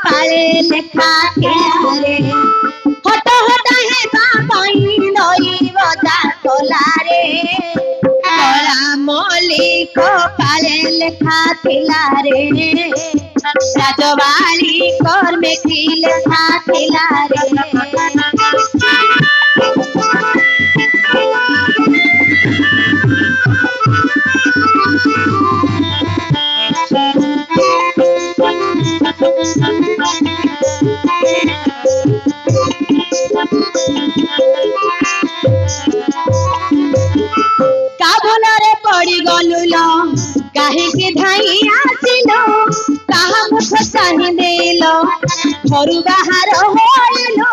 पाले लेखा रे हट हट हे बाई नई बजा तोला रे कला मली को पाले लेखा रे राजवाड़ी कर में की लेखा रे का भोलरे पड़ी गलुलो काहे के धाई आसिलो कहा मुख चाहि देलो घरु बाहर होइलो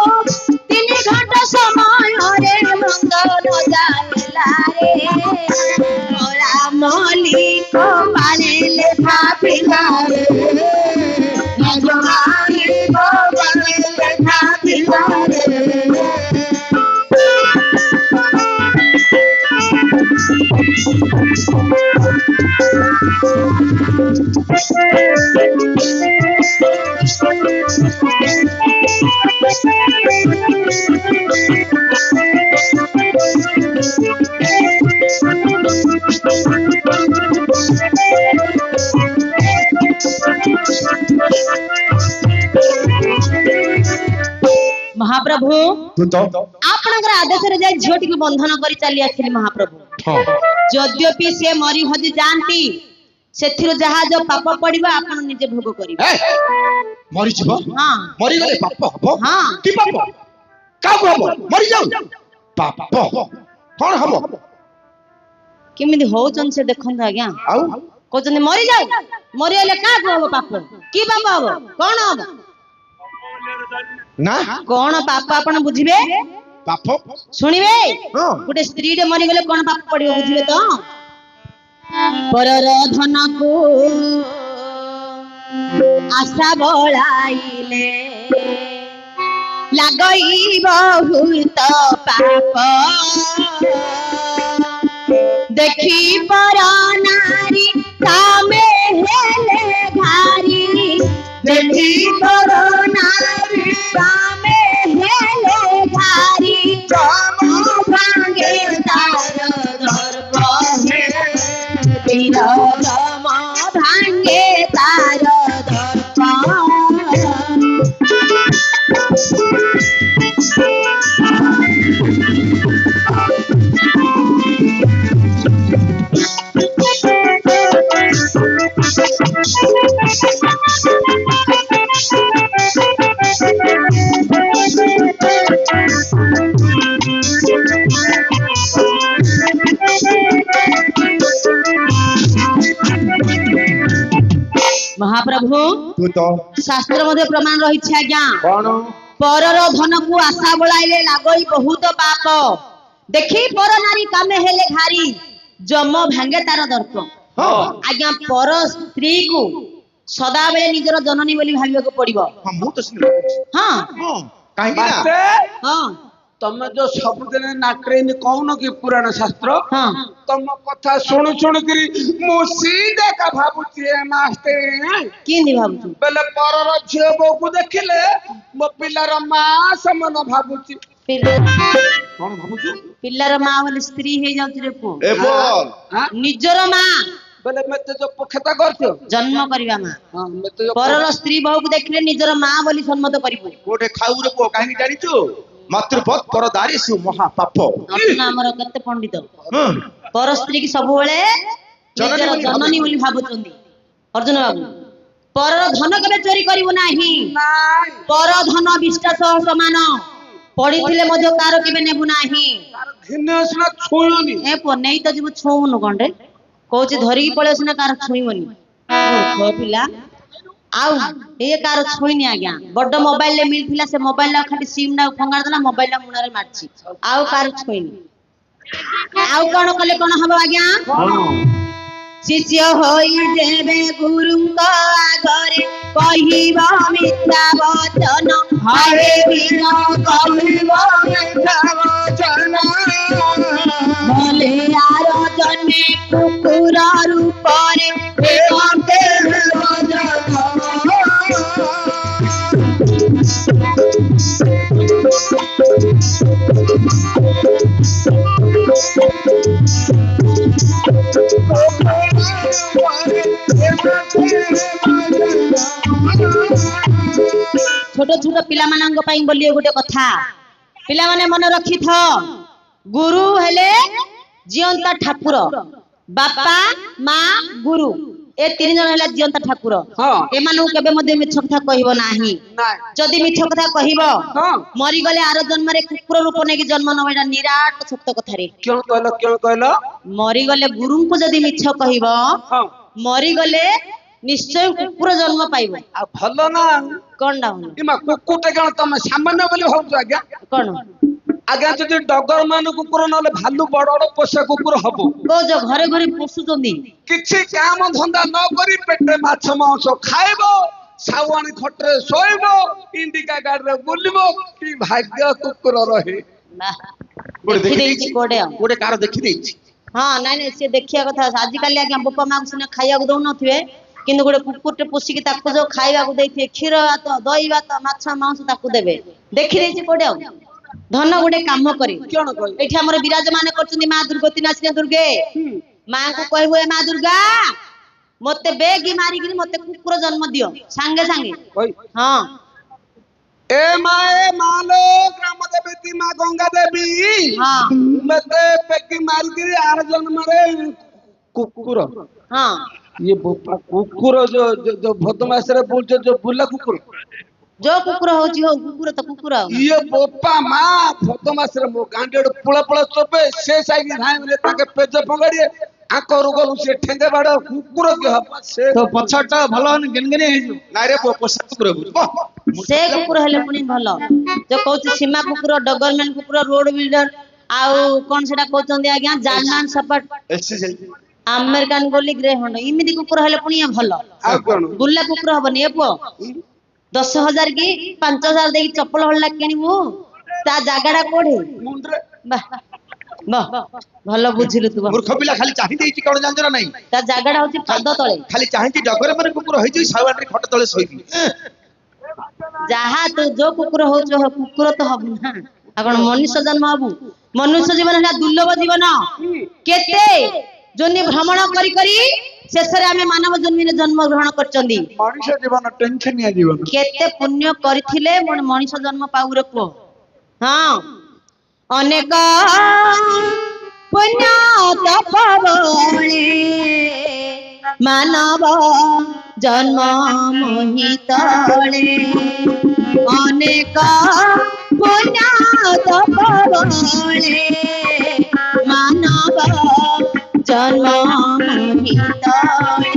3 घंटा समय रे मंगल जाला रे मोरा मली को पाले लेखा पिला रे राजवाड़ी को पाले लेखा पिला रे महाप्रभु आपनकर आदेश रे जाय झोटी के बंधन करी चली आथिले महाप्रभु यद्यपि से मरी हदि जानती सेथिरो जहा जो पाप पड़िबा आपन निजे भोग करिबा मरी जीवो हां मरी गले पाप हबो हां की पाप का हबो मरी जाऊ पाप कोन हबो केमिति होचन से देखन आज्ञा आउ कोचन मरी जाऊ मरी एले का हबो पाप की पाप हबो कोन हबो ना कोन पाप आपन बुझिबे पाप सुनिबे गुटे स्त्री रे मरी गले कोन पाप पड़िबो बुझिबे तो परर धन को आशा बोलाइले लगई बहुत पाप देखी पर नारी कामे हेले घारी देखी पर नारी कामे हेले घारी जम भांगे तार दर्प रम भांगे तार दर्प महाप्रभु तू तो शास्त्र मध्ये प्रमाण रही छै आज्ञा कोन परर धन को आशा बोलाइले लागई बहुत पाप देखी पर नारी कामे हेले घारी जम भांगे तार दर्प हां आज्ञा पर स्त्री को सदा बेले निजर जननी बोली भाबियो को पड़िबो हां मु तो सुन हां हां काहे ना हां तमे जो सबदिन नाटरेनी कहून कि पुराण शास्त्र हां तम कथा सुन सुन करी मु सीधे का भाबुची ए मास्टर किनि भाबुछु बेले परर झियो बो को देखिले मो पिलार मां समान भाबुची कोन भाबुछु पिल्लार मां वाली स्त्री हे जाउछ रे पो ए बोल हां निजर मां बेले मते जो पखता करछो जन्म करबा मां हां मते जो परर स्त्री बहु को देखले निजर मां बोली सम्मत करिबो कोठे खाऊ रे पो काहे जानिछु मातृपद पर दारिसु महा पाप अर्जुन हमर कते पंडित पर स्त्री की सब बेले निजर जननी बोली भाबुचंदी अर्जुन बाबू पर धन केबे चोरी करिवो नाही नाई पर धन विश्वास समान पड़ीथिले मध्य कार केबे नेबु नाही घिनेसना छुयोनी ए पो नै त जीव छोउनु गंडे कहूची धरी पळेसना कार छुईवनी मूर्ख पिला आउ ए कार छुईनी आज्ञा बड मोबाइल ले मिलथिला से मोबाइल ला खाली सिम ना फंगार देला मोबाइल ला मुनारे मारछि आउ कार छुईनी आउ कोन कले कोन हबो आज्ञा शिष्य होई देवे गुरुंका आगरे कहिबा मिथ्या वचन हरे बिना कहिबा मिथ्या वचन भले आर जन्मे कुकुर रूपरे एवं छोट छोट पिला मानंग पई बोलिए गोटे कथा पिला माने मन रखी थ गुरु हेले जियंता ठाकुर बापा माँ गुरु ए तीन जन हेला जियंता ठाकुर हाँ। एमानु केबे मध्ये मिछ कथा कहिबो नाही ନାଇଁ जदि मिछ कथा कहिबो ହଁ मरी गले आर जन्म रे कुकुर रूप ने की जन्म न एटा निराट सत्य कथा रे क्यों कहलो मरी गले गुरु को जदि मिछ कहिबो ହଁ मरी गले निश्चय कुकुर जन्म पाइबो ଆଉ ଭଲ ନା कोन डाउन ଇମା କୁକୁରଟେ କଣ ତମେ ସାମାନ୍ୟ ବୋଲି ଭାବୁଛ ଆଜ୍ଞା कोन ଆଜ୍ଞା ଯଦି ଡଗର ମାନ କୁକୁର ନହେଲେ ଭାଲୁ ବଡ ବଡ ପୋଷା କୁକୁର ହବ को जो घरे घरे पोसुचंदी କିଛି କାମ ଧନ୍ଦା ନ କରି ପେଟରେ ମାଛ ମାଂସ ଖାଇବ ସାଉଆଣି ଖଟରେ ଶୋଇବ ଇଣ୍ଡିକା ଗାଡିରେ ବୁଲିବ କି ଭାଗ୍ୟ କୁକୁର ରହେ देखि देछि कोडे ଗୋଟେ କାର ଦେଖିଦେଇଛି हाँ नाई नाई से देखिया कथा आज काली आज्ञा बापा माँ सिना खाइया को दउन थिबे किंतु गोटे कुकुरटे पोसिकी ताको जो खाइबा को देथिए क्षीर भात दही भात माछ मांस ताको देबे देखि देछि कोडे धन गोटे काम करी କଣ କହିବ एठी हमर विराजमान करछुनी माँ दुर्गति नासिनी दुर्गे माँ को कहबो ए माँ दुर्गा मते बेगी मारिगिरी मते कुकुर जन्म दियो सांगे सांगे କହି हाँ ए माँ लो ग्राम देवी माँ गंगा देवी हाँ मते पेकी मारगिरी आर जन्म रे कुकुर हाँ ये बोपा कुकुर जो भदमास रे बोल जो बुला कुकुर जो कुकुर होची हो कुकुर तो कुकुर हो ये बोपा माँ भदमास रे मो गांडे पुला पुला चोपे से साइड धाय में ताके पेज पंगाड़िए आको रुगल से ठेंगे बाड़ कुकुर के हप से ତ ପଛଟା ଭଲ ଗେନଗେନି ହେଇଯିବ ନାଇଁ ରେ ପୋଷା କୁକୁର ବୁଝ से कुकुर हेले पुनी भलो जो कहउची सीमा कुकुर डगरमैन कुकुर रोड बिल्डर आउ कोन सेटा कहउचंदी आज्ञा जर्मन सपट अमेरिकन गोली ग्रे हंड इमिदी कुकुर हेले पुनी भलो आ कोन बुल्ला कुकुर हबनी ए पो 10,000 की 5,000 देकी चप्पल हल्ला किनिबू ता जागाडा कोढे मुंडरे वाह वाह भलो बुझिलु तू मूर्ख पिଲା ଖାଲି ଚାହିଁ ଦେଇଛି କଣ ଜାଣିଛ ନା ନାହିଁ ता जागाडा होची पाद तळे ଖାଲି ଚାହିଁଛି ଡଗରେ ମାନେ କୁକୁର ହେଇଛି ସାଉଆଣ୍ଡରେ ଖଟ ତଳେ ଶୋଇବି जहा तो जो कुकुर होचो हो कुकुर तो हबु ना आपण मनुष्य जन्म हबु मनुष्य जीवन है दुर्लभ जीवन केते जोनि भ्रमण करी करी शेषरे आमे मानव जन्म रे जन्म ग्रहण करचंदी मनुष्य जीवन टेंशन या जीवन केते पुण्य करथिले मनुष्य जन्म पाउ रे पो हां अनेक पुण्य तपवणे मानव जन्म मोहितळे अनेक पुण्य तपवणे मानव जन्म मोहितळे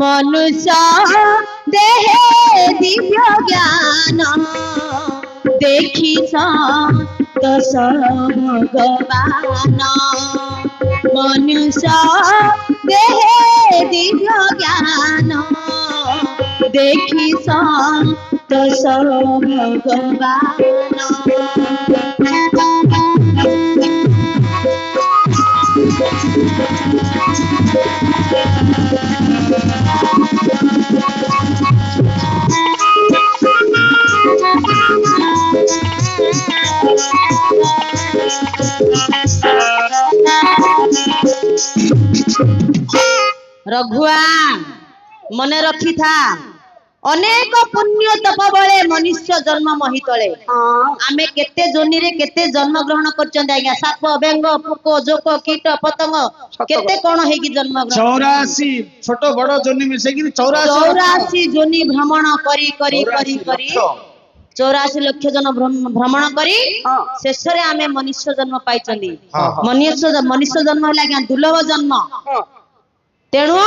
मनुष्य देहे दिव्य ज्ञान देखी दश भगवान मनुष्य देहे दिव्य ज्ञान देखी दश भगवान रघुआ मने रखी था अनेक पुण्य तप बळे मनुष्य जन्म महितळे आमे केते जोनी रे केते जन्म ग्रहण करचंदी आज्ञा साप बेंग पोको जोक कीट पतंग केते कोन हेकी जन्म ग्रहण 84 छोट बड़ जोनी मिसे कि 84 जोनी भ्रमण करी करी करी करी 84 लक्ष जन भ्रमण करी शेष रे आमे मनुष्य जन्म पाइचंदी मनुष्य जन्म हला आज्ञा दुर्लभ जन्म तेणु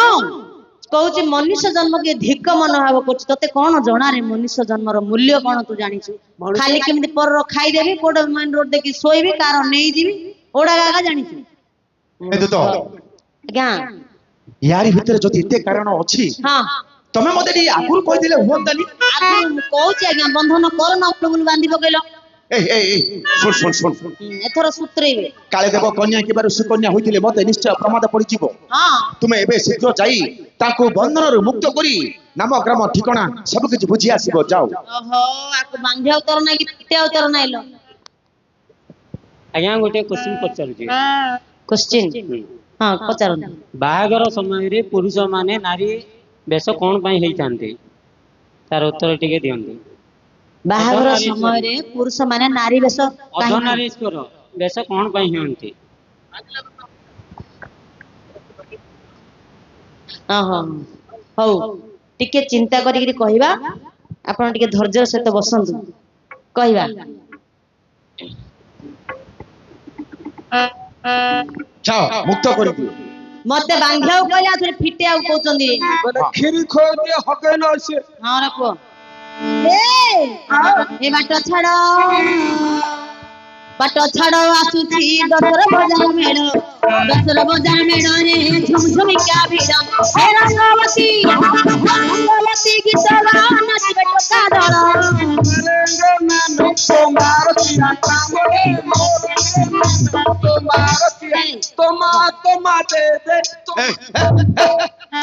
कहूँ मनुष्य जन्म के धिक मनोभाव कर तते कौन जना रे मनुष्य जन्मर मूल्य कौन तू जानिछु खाली केमती पर खाईदेवी कोड मेन रोड देखि सोईबी कार नहीं जीवी ओडा गागा जानिछु तो आज्ञा यारी भितर जदि एते कारण अछि हां ତମେ ମତେ ଟିକେ ଆଗରୁ କହିଥିଲେ ହୁଅନ୍ତାନି। ଆଗରୁ ମୁଁ କହୁଛି ଆଜ୍ଞା ବନ୍ଧନ କର ନା ଉପରକୁ ବାନ୍ଧି ପକେଇଲ। ଏଇ ଶୁଣ ଏଥର ସୂତ୍ରେଇବେ। କାଳେ ଦେବ କନ୍ୟା କିମ୍ବା ଋଷିକନ୍ୟା ହୋଇଥିଲେ ମତେ ନିଶ୍ଚୟ ପ୍ରମାଦ ପଡିଯିବ। ହଁ ତୁମେ ଏବେ ଶୀଘ୍ର ଯାଇ ତାଙ୍କୁ ବନ୍ଧନରୁ ମୁକ୍ତ କରି ନାମ ଗ୍ରାମ ଠିକଣା ସବୁ କିଛି ବୁଝି ଆସିବ। ଯାଅ। ଓହୋ ଆକୁ ବାନ୍ଧି ଅବତାର ନାଇଁ କି ପିଟେ ଅବତାର ନାଇଁଲ। ଆଜ୍ଞା ଗୋଟେ କ୍ୱେଶ୍ଚିନ୍ ପଚାରୁଛି। କ୍ୱେଶ୍ଚିନ୍ ହଁ ପଚାରନ୍ତୁ। ବାହାଘର ସମୟରେ ପୁରୁଷ ମାନେ ନାରୀ ବେଶ କଣ ପାଇଁ ହେଇଥାନ୍ତି? ତାର ଉତ୍ତର ଟିକେ ଦିଅନ୍ତୁ। ବାହାଘର ସମୟରେ ପୁରୁଷ ମାନେ ନାରୀ ବେଶ କାହିଁକି? ଅର୍ଦ୍ଧନାରୀଶ୍ୱର ବେଶ କଣ ପାଇଁ ହୁଅନ୍ତି? ଓହୋ ହଉ ଟିକେ ଚିନ୍ତା କରିକିରି କହିବା। ଆପଣ ଟିକେ ଧୈର୍ଯ୍ୟ ସହିତ ବସନ୍ତୁ କହିବା। ଯାଅ ମୁକ୍ତ କରିଦିଅ। ମତେ ବାନ୍ଧିବାକୁ କହିଲେ ଆଉ ଥରେ ଫିଟେଇବାକୁ କହୁଛନ୍ତି। ବୋଲେ କ୍ଷୀରି ଖୋଇଦିଏ ହକେଇ ନ ସିଏ। ହଁ ରେ ପୁଅ ଏ ବାଟ ଛାଡ ଆସୁଛି ଦଶର ବଜାର ମେଢ। ଦଶର ବଜାର ମେଢରେ ଝୁମଝୁମିକା ଭିଡ। ଏ ରଙ୍ଗବତୀ ଗୀତ ଗାଅ ନାଚିବେ ଟୋକା ଦଳ।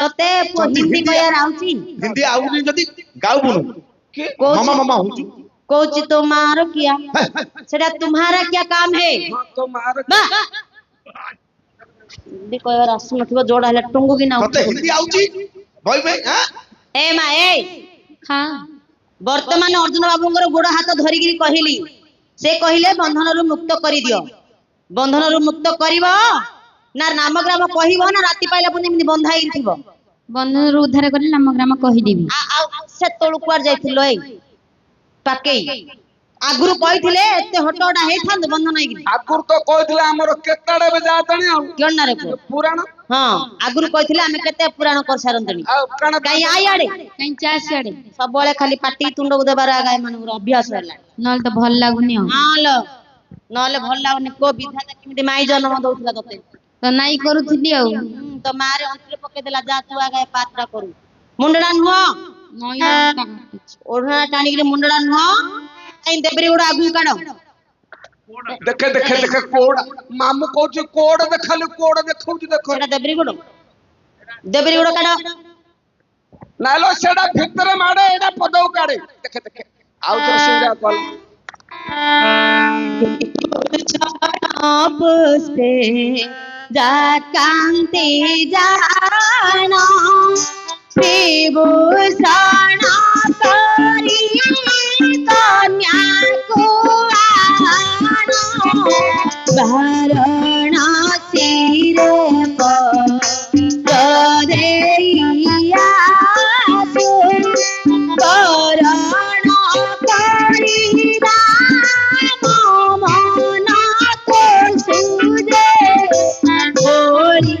ତତେ ପୁଅ ହିନ୍ଦୀ କହିବାର ଆଉଛି? ହିନ୍ଦୀ ଆଉନି ଯଦି ଗାଉବୁନୁ କି ମାମା ମାମା ହଉଛୁ। କହୁଛି ତୁମାର କିଆ ସେଟା ତୁମ୍हारा क्या काम है। ହିନ୍ଦୀ କହିବାର ଆସୁନଥିବ ଯୋଡା ହେଲେ ଟୁଙ୍ଗୁ କି ନା ତତେ ହିନ୍ଦୀ ଆଉଛି ବଇବେ। ଏ ମା ଏ ହଁ ବର୍ତ୍ତମାନ ଅର୍ଜୁନ ବାବୁଙ୍କର ଗୋଡ ହାତ ଧରିକିରି କହିଲି। ସେ କହିଲେ ବନ୍ଧନରୁ ମୁକ୍ତ କରିଦିଅ। ବନ୍ଧନରୁ ମୁକ୍ତ କରିବ ନା ନାମଗ୍ରାମ କହିବ ନା ରାତି ପାଇଲା ପୁଣି ଏମିତି ବନ୍ଧା ହେଇକି ଥିବ? ବନ୍ଧନରୁ ଉଦ୍ଧାର କରି ନାମଗ୍ରାମ କହିଦେବି। ଆଉ ସେତେବେଳୁ କୁଆଡେ ଯାଇଥିଲ ଏଇ ପାକେଇ? ଆଗରୁ କହିଥିଲେ ଏତେ ହଟହଟା ହେଇଥାନ୍ତୁ ବନ୍ଧନ ହେଇକିରି। ଆଗରୁ ତ କହିଥିଲେ ଆମର କେତେଟା ଏବେ ଯାଆତାଣି ଆଉ କିଅଣରେ ପୁଅ? ପୁରାଣ। ହଁ ଆଗରୁ କହିଥିଲେ ଆମେ କେତେ ପୁରାଣ କରିସାରନ୍ତଣି। ଆଉ କାଣା କାଇଁ ଆଇଆଡେ କାଇଁ ଚା ସିଆଡେ ସବୁବେଳେ ଖାଲି ପାଟି ତୁଣ୍ଡକୁ ଦେବାର ଆଗ ଏମାନଙ୍କର ଅଭ୍ୟାସ ହେଲା। ନହେଲେ ତ ଭଲ ଲାଗୁନି ଆଉ। ହଁ ଲୋ ନହେଲେ ଭଲ ଲାଗୁନି। କୋ ବିଧାତା କେମିତି ମାଇ ଜନ୍ମ ଦଉଥିଲା ତତେ? ତ ନାଇଁ କରୁଥିଲି ଆଉ। ତ ମାରେ ଅଣ୍ଟିରେ ପକେଇଦେଲା ଯା ତୁ ଆଗ ଏ ପାଠଟା କରୁ। ମୁଣ୍ଡଟା ନୁହଁ ଓଢଣା ଟାଣିକିରି ମୁଣ୍ଡଟା ନୁହଁ କାଇଁ ଦେବରୀ ଗୋଡ ଆଗକୁ କାଢ। ଦେଖେ ଦେଖେ ଦେଖେ କୋଡ ମାମୁ କହୁଛି କୋଡ ଦେଖାଲି କୋଡ ଦେଖଉଛି ଦେଖ। ସେଟା ଦେବରୀ ଗୋଡ। ଦେବରୀ ଗୋଡ କାଢ। ନାଇଲୋ ସେଟା ଭିତରେ ମାଡେ ଏଟା ପଦକୁ କାଢେ। ଦେଖେ ଦେଖେ ଆଉ ଥରେ ସେଇଟା କଲ। पुष्पे जाकांति जाना विभूषण करी कन्या को आना वाराणसी रे पदेया से करण करी राम मन को सुजे होली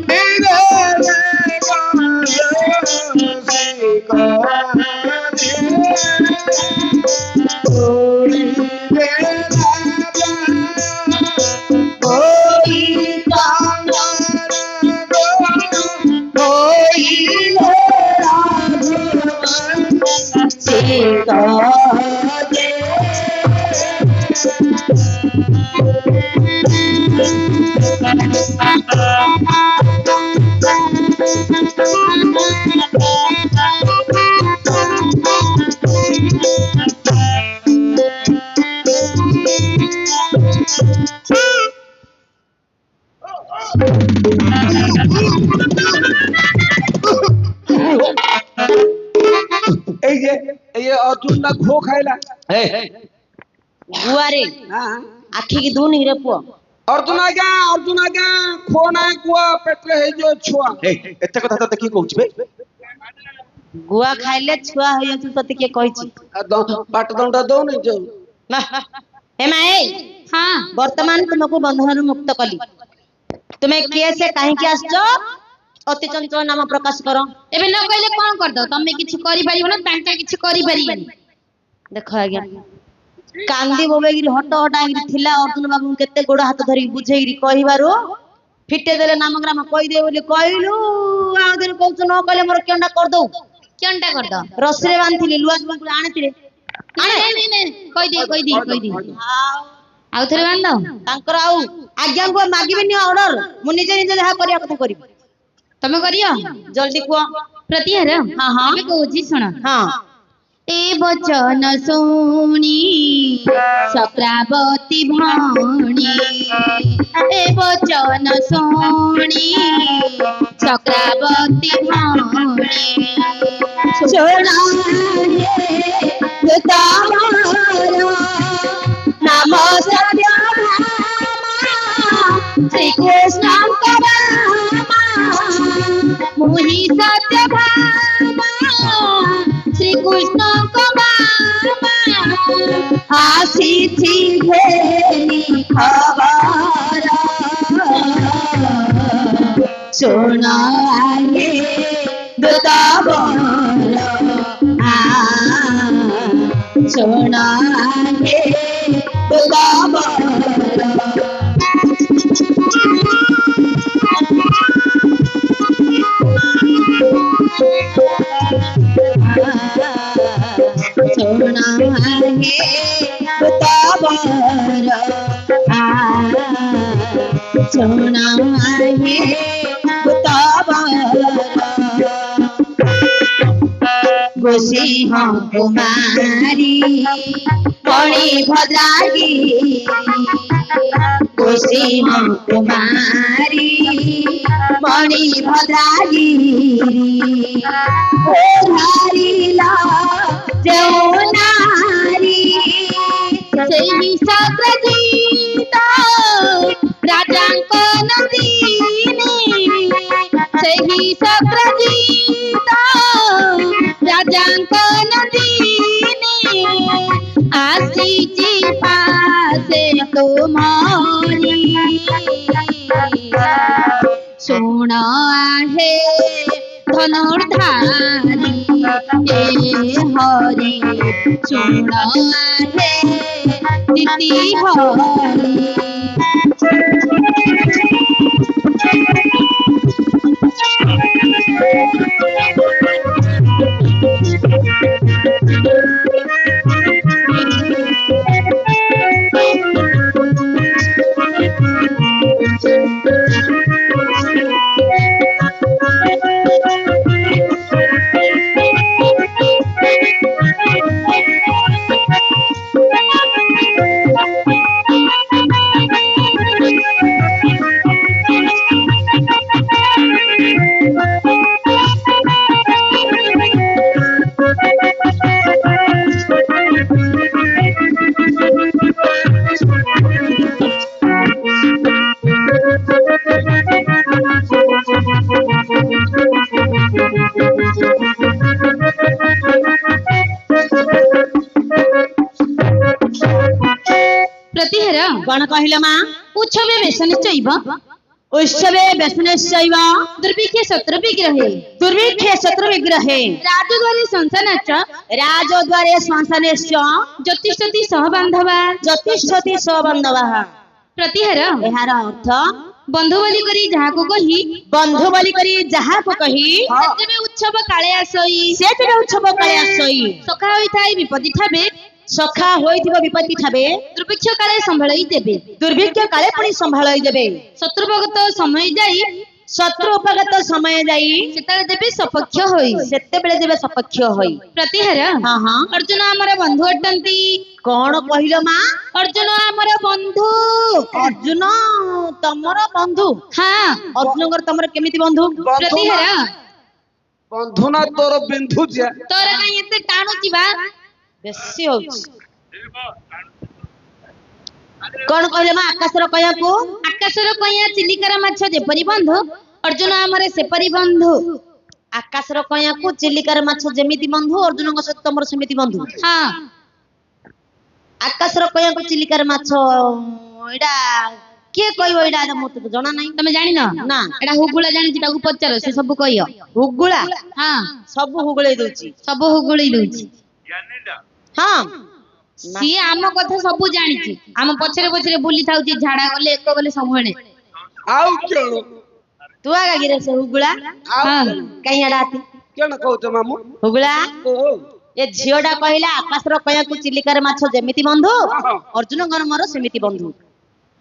এই যে এই অর্জুনটা ঘো খাইলা। गुआरे হ্যাঁ आखि की दूनी रे पुआ। ଅର୍ଜୁନ ଆଜ୍ଞା ଖୋ ନାଇଁ କୁଆ ପେଟରେ ହେଇଯିବ ଛୁଆ। ଏତେ କଥା ତତେ କିଏ କହୁଛି ବେ? गुआ खाइले छुआ हो जातु तते के कहिछि। ବାଟ ଦଣ୍ଡା ଦଉନି ଯୋଉ हे माए हाँ वर्तमान तुमको बंधनରୁ मुक्त कली। तुमे किए से काहे के आछो? अति चंचल नाम प्रकाश करो। ଏବେ ନ କହିଲେ କଣ କରିଦବ? ତମେ କିଛି କରିପାରିବ ନା ତାଙ୍କେ କିଛି କରିପାରିବେନି। ଦେଖ ଆଜ୍ଞା କାନ୍ଦି ବୋବେଇକିରି ହଟ ହଟାଇକିରି ଥିଲା ଅର୍ଜୁନ ବାବୁ କେତେ ଗୋଡ ହାତ ଧରି ବୁଝେଇକିରି କହିବାରୁ ଫିଟେ ଦେଲେ ନାମଗ୍ରାମ କହିଦେ ବୋଲି କହିଲୁ। ଆଉ ଦିନ କହୁଛୁ ନ କହିଲେ ମୋର କେଣ୍ଡା କରିଦଉ। କେନ୍ଟା କରିଦ ରସିରେ ବାନ୍ଧିଥିଲି ଲୁଆ ଆଣିଥିଲେ କହିଦି ଆଉ ଥରେ ବାନ୍ଧ ତାଙ୍କର ଆଉ ଆଜ୍ଞାଙ୍କୁ ମାଗିବେନି ଅର୍ଡର ମୁଁ ନିଜେ ନିଜେ ଯାହା କରିବା କଥା କରିବି ତମେ କରିଅ ଜଲ୍ଦି କୁହ ପ୍ରତିହାର ହଁ, ହଁ। ଏବେ କହୁଛି ଶୁଣ ହଁ ଏ ବଚନ ଶୁଣି ଚକ୍ରାବତୀ ଭଣୀ ଏ ବଚନ ଶୁଣି ଚକ୍ରାବତୀ ଭଣୀ ନାମ ସତ୍ୟ ଶ୍ରୀକୃଷ୍ଣଙ୍କର ମୁହିଁ ସତ୍ୟ ଶ୍ରୀକୃଷ୍ଣଙ୍କ ଆସିଛି ଘେନି ଖବର ଶୁଣ ଆଗେ ଦୂତବର ଶୁଣ ଆଗେ ଦୂତବର सोना है बतावर सोना है बतावर गोसी हम कुमारी मणि भद्रागी गोसी हम कुमारी मणि भद्रागी ओ धारिला जो नारी ସେହି ସଗ୍ରଜିତ ରାଜାଙ୍କ ନନ୍ଦିନୀ ସେହି ସଗ୍ରଜିତ ରାଜାଙ୍କ ନନ୍ଦିନୀ ଆସିଛି ପାଶେ ତୁମରି ଶୁଣ ଆହେ ଧନୁର୍ଧାରୀ ଏ ହରି ଶୁଣ ଆହେ ଦିତି ହରି ପ୍ରତିହାର कौन कहल माँ ଉତ୍ସବେ ବେଶ ନିଶ୍ଚୈବ उत्सवे व्यसनश्चैव ଦୁର୍ଭିକ୍ଷେ ଶତ୍ରୁ ବିଗ୍ରହେ दुर्भिक्षे शत्रु विग्रहे ରାଜଦ୍ୱାରେ ସଂସାନାଚ राजद्वारे श्मशानेश्च ଜ୍ୟୋତିଷତି ସହ ବାନ୍ଧବା ज्योतिषति सबन्धवः ପ୍ରତିହାର एहार अर्थ ବନ୍ଧୁ ବୋଲି କରି ଯାହାକୁ କହି बंधु बोली करी जहाँ को कही ଯେବେ ଉତ୍ସବ କାଳେ ଆସଇ से तेरे उत्सव काले आसई ସଖା ହୋଇଥାଏ ବିପତ୍ତି ଠାବେ सखा होइथिबो विपत्ति ठाबे ଦୁର୍ଭିକ୍ଷ କାଳେ ସମ୍ଭାଳଇ ଦେବେ दुर्भिक्ष काले पुणी संभाळई देबे ଶତ୍ରୁଭଗତ ସମୟ ଯାଇ शत्रु उपगत समय जाई ସେତେବେଳେ ଦେବେ ସପକ୍ଷ ହୋଇ ସେତେବେଳେ ଦେବେ ସପକ୍ଷ ହୋଇ ପ୍ରତିହାର ହଁ ହଁ ଅର୍ଜୁନ ଆମର ବନ୍ଧୁ ଅଟନ୍ତି କଣ କହିଲ ମା ଅର୍ଜୁନ ଆମର ବନ୍ଧୁ ଅର୍ଜୁନ ତମର ବନ୍ଧୁ ହଁ ଅର୍ଜୁନଙ୍କର ତମର କେମିତି ବନ୍ଧୁ ପ୍ରତିହାର ବନ୍ଧୁ ନା ତୋର ବିନ୍ଧୁଛି ତୋର କାଇଁ ଏତେ ଟାଣୁଛି ବା ବେଶୀ ହଉଛି କଣ କହିଲେ ମା ଆକାଶର କହିବାକୁ ଆକାଶର କଇଁଆ ଚିଲିକାର ମାଛ ଯେପରି ବନ୍ଧୁ ଅର୍ଜୁନ ଆମର ସେପରି ବନ୍ଧୁ ଆକାଶର କଇଁଆକୁ ଚିଲିକାର ମାଛ ଯେମିତି ବନ୍ଧୁ ଅର୍ଜୁନଙ୍କ ସହିତ ତମର ସେମିତି ବନ୍ଧୁ ହଁ ଆକାଶର କଇଁଆକୁ ଚିଲିକାର ମାଛ ଏଇଟା କିଏ କହିବ ଏଇଟା ମତେ ତ ଜଣା ନାହିଁ ତମେ ଜାଣିନ ନା ଏଟା ହୁଗୁଳା ଜାଣିଛି ତାକୁ ପଚାର ସେ ସବୁ କହିବ ହୁଗୁଳା ହଁ ସବୁ ହୁଗୁଳେଇ ଦଉଛି ସବୁ ହୁଗୁଳେଇ ଦଉଛି ହଁ ସିଏ ଆମ କଥା ସବୁ ଜାଣିଛି ଆମ ପଛରେ ପଛରେ ବୁଲି ଥାଉଛି ଝାଡା ଗଲେ ଏକ ଗଲେ ସବୁବେଳେ ଆଉ କଣ ତୁ ଆଗା ଗିରେ ସେ ହୁଗୁଳା ହଁ କାଇଁ ଏଡା କେଣ କହୁଛ ମାମୁ ହୁଗୁଳା ଓ ଏ ଝିଅଟା କହିଲା ଆକାଶର କହିବାକୁ ଚିଲିକାର ମାଛ ଯେମିତି ବନ୍ଧୁ ହଁ। ଅର୍ଜୁନଙ୍କର ମୋର ସେମିତି ବନ୍ଧୁ।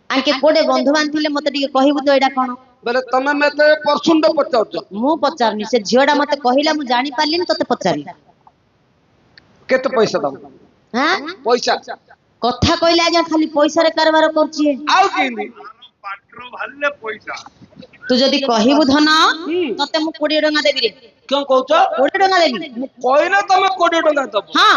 ଆଙ୍କେ କୋଉଟେ ବନ୍ଧୁ ବାନ୍ଧିଲେ ମତେ ଟିକେ କହିବୁ ତ ଏଇଟା କଣ? ବୋଲେ ତମେ ମତେ ପରସୁଣ୍ଡ ପଚାରୁଛ ମୁଁ ପଚାରୁନି, ସେ ଝିଅଟା ମତେ କହିଲା, ମୁଁ ଜାଣି ପାରିଲିନି, ତତେ ପଚାରିଲି। କେତେ ପଇସା ଦବ ହାଁ ପଇସା କଥା କହିଲେ ଆଜ୍ଞା ଖାଲି ପଇସାରେ କାରବାର କରୁଛି। ଆଉ କେମିତି ତୁ ଯଦି କହିବୁ ଧନ ହୁଁ। ତତେ ମୁଁ 20 ଟଙ୍କା ଦେବି ରେ। କଣ କହୁଛ 20 ଟଙ୍କା ଦେବି। ମୁଁ କହିଲେ ତମେ 20 ଟଙ୍କା ଦବ ହଁ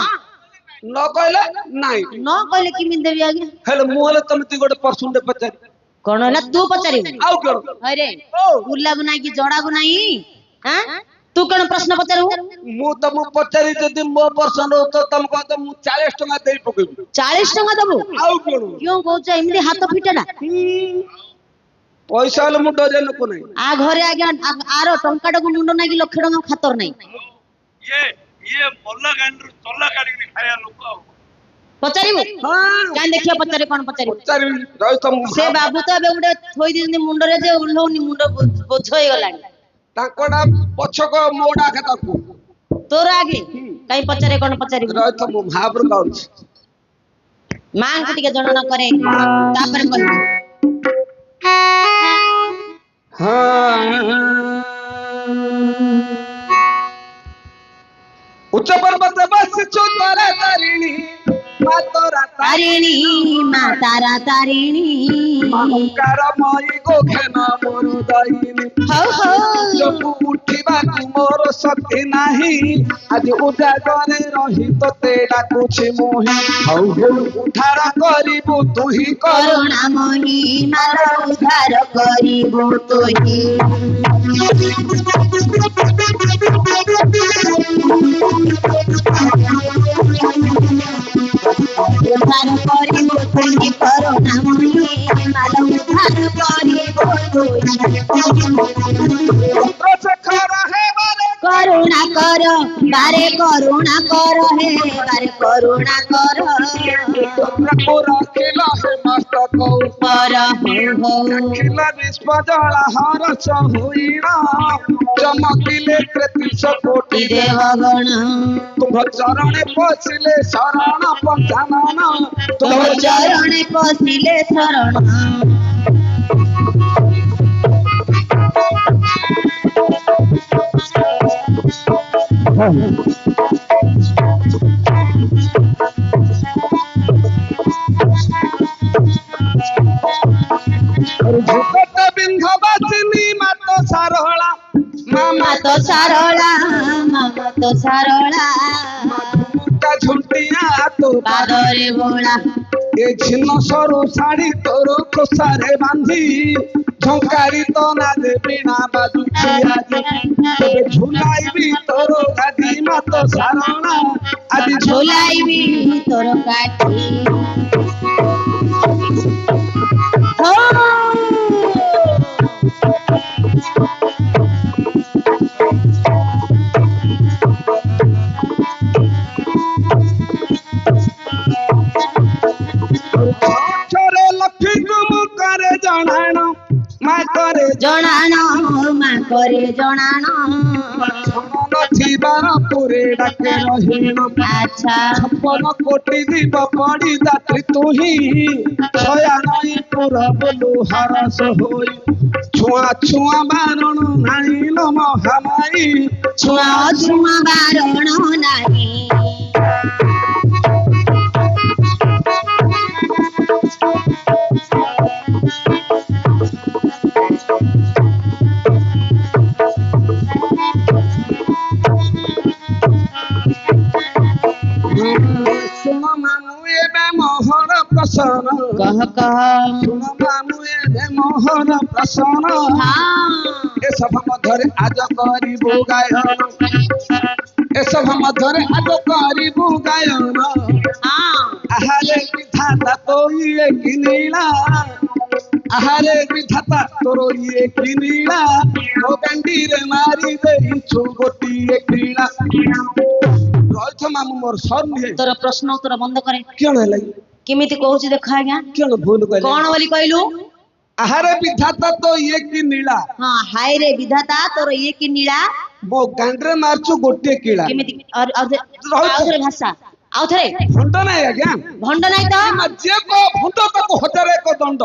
ନ କହିଲେ ନାଇଁ ନ କହିଲେ କେମିତି ଦେବି ଆଜ୍ଞା? ହେଲେ ମୁଁ ହେଲେ ତମେ ତି ଗୋଟେ ପରସୁଣ୍ଡ ପଚାରି କଣ ହେଲା ତୁ ପଚାରିବୁ? ଆଉ କଣ ହଇରେ ଓ ଉଲାକୁ ନାଇଁ କି ଜଡାକୁ ନାଇଁ। ହାଁ ତୁ କଣ ପ୍ରଶ୍ନ ପଚାରିବୁ? ମୁଁ ତମକୁ ପଚାରି ଯଦି ମୋ ପରସୁଣ୍ଡ ଉତ୍ତର ତମେ କହ ମୁଁ 40 ଟଙ୍କା ଦେଇ ପକେଇବି 40 ଟଙ୍କା ଦବୁ? ଆଉ କଣ କିਉਂ କହୁଛ ଏମିତି ହାତ ଫିଟେଲା? ପଇସା ହେଲେ ମୁଁ ଡରିଆ ଲୋକ ନାହିଁ ଆ ଘରେ ଆଜ୍ଞା ଆର ଟଙ୍କାଟାକୁ ମୁଣ୍ଡ ନାଇକି 1 ଲକ୍ଷ ଟଙ୍କା ଖାତର ନାହିଁ। ପଚାରିବୁ? ହଁ କାଇଁ ଦେଖିବା ପଚାରେ କଣ ପଚାରିବୁ? ପଚାରିବି ରହିଥ ମୁଁ ସେ ବାବୁ ତ ଏବେ ଗୋଟେ ଥୋଇ ଦେଇଛନ୍ତି ମୁଣ୍ଡରେ ଯେ ଓହ୍ଲଉନି, ମୁଣ୍ଡ ବୋଝ ହେଇଗଲାଣି। ତାଙ୍କଟା ପଛକ ମୋଡା ଖାତାକୁ ତୋର ଆଗେ କାଇଁ ପଚାରେ କଣ ପଚାରିବୁ? ରହିଥ ମୁଁ ମହାପ୍ରଭୁ ଗାଉଛି ମାଙ୍କୁ ଟିକେ ଜଣନ କରେ ତାପରେ କହିବୁ। ଉଚ୍ଚ ପର୍ବତ ବସିଛୁ ତାରା ତାରିଣୀ ମା ତୋରା ତାରିଣୀ ମା ତାରା ତାରିଣୀ ମହଙ୍କାର ମଇ ଗୋଖେନ ମୋର ଦଇନି ହଉ ହଉ ଯୋଗୁ ଉଠିବାକୁ ମୋର ଶକ୍ତି ନାହିଁ ଆଜି ଉଜାଗରେ ରହି ତୋତେ ଡାକୁଛି ମୁହିଁ ହଉ ହଉ ଉଦ୍ଧାର କରିବୁ ତୁ ହିଁ କରୁ କରୁଣାମୟୀ ମାର ଉଦ୍ଧାର କରିବୁ ତୁହି। ଉଦ୍ଧାର କରିବୁ ତୁହି କରୁଣାମୟୀ ମାର ଉଦ୍ଧାର କରିବୁ ତୁହି। ଶେଖର ହେବାରେ କରୁଣା କର ବାରେ କରୁଣା କର ହେ ବାରେ କରୁଣା କର ପୁତ୍ରକୁ ରଖିଲ ହେ ମସ୍ତକ ପର ହଉ ହଉ ଦେଖିଲ ବିଶ୍ୱ ଜଳ ହରସ ହୋଇଣ ଚମକିଲେ 33 କୋଟି ଦେବଗଣ ତୁମ ଚରଣେ ପଶିଲେ ଶରଣ ପଞ୍ଚାନନ ତୁମ ଚରଣେ ପଶିଲେ ଶରଣ। ଭୂପତ ବିନ୍ଧବାସିନୀ ମାତ ସାରଳା ମାମା ତ ସାରଳା ମାମା ତ ସାରଳା ମୁକା ଝୁଣ୍ଟିଆ ତୋ ପାଦରେ ବୋଳା ଏ ଝିନ ସରୁ ଶାଢୀ ତୋର ଖୋସାରେ ବାନ୍ଧି ଝଙ୍କାରି ତ ନା ଦେବିଣା ବାଜୁଛି ଆଜି ତେବେ ଝୁଲାଇବି ତୋର ଗାଦି ମାତ ସାରଳା ଆଜି ଝୁଲାଇବି ତୋର କାଠି। ଛରେ ଲକ୍ଷ୍ମୀକୁ ମୁଁ କରେ ଜଣାଣ ମା କରେ ଜଣାଣ ମା করে ଜଣାଣ ନଥିବାର ପୁରେ ଡାକେ ରହିଣ ଆଚ୍ଛା 56 କୋଟି ଦୀପ ପଡି ଦାତ୍ରୀ ତୁ ହିଁ ଛୟାନଇ ପୁର ବୋଲୁ ହରସ ହୋଇ ଛୁଆ ଛୁଆ ବାରଣ ନାହିଁ ଲୋ ମହାମାଇ ଛୁଆ ଛୁଆ ବାରଣ ନାହିଁ। ଶୁଣ ମାମୁ ଏବେ ମୋହର ପ୍ରସନ୍ନ କହ କହ ଶୁଣ ମାମୁ ଏବେ ମୋହର ପ୍ରସନ୍ନ ଏସଭା ମଧ୍ୟରେ ଆଜ କରିବୁ ଗାୟନ ଏସଭା ମଧ୍ୟରେ ଆଜ କରିବୁ ଗାୟନ ଆହାରେ ବିଧାତା ତୋ ଇଏ କି ନୀଳା ଆହାରେ ବିଧାତା ତୋର ଇଏ କି ନୀଳା ମୋ କାଣ୍ଡିରେ ମାରି ଦେଇଛୁ ଗୋଟିଏ କ୍ରୀଡ଼ା ରହିଥ ମାମୁ ମୋର ସର୍ ନୁହେଁ ତୋର ପ୍ରଶ୍ନ ଉତ୍ତର ବନ୍ଦ କରେ। କିଅଣ ହେଲା କେମିତି କହୁଛି ଦେଖ ଆଜ୍ଞା କିଅଣ ଭୁଲ କହିଲେ କଣ ବୋଲି କହିଲୁ? ଆହାରେ ବିଧାତା ତ ଇଏ କି ନୀଳା ହଁ ହାय ରେ ବିଧାତା ତୋର ଇଏ କି ନୀଳା ମୋ ଗାଣ୍ଡରେ ମାରୁଛୁ ଗୋଟିଏ କିଳା କେମିତି ଆଉଥରେ ଭାଷା ଆଉଥରେ ଭଣ୍ଡ ନାହିଁ ଆଜ୍ଞା ଭଣ୍ଡ ନାହିଁ ତ ଯିଏ କହ ଭଣ୍ଡ ତାକୁ 1001 ଦଣ୍ଡ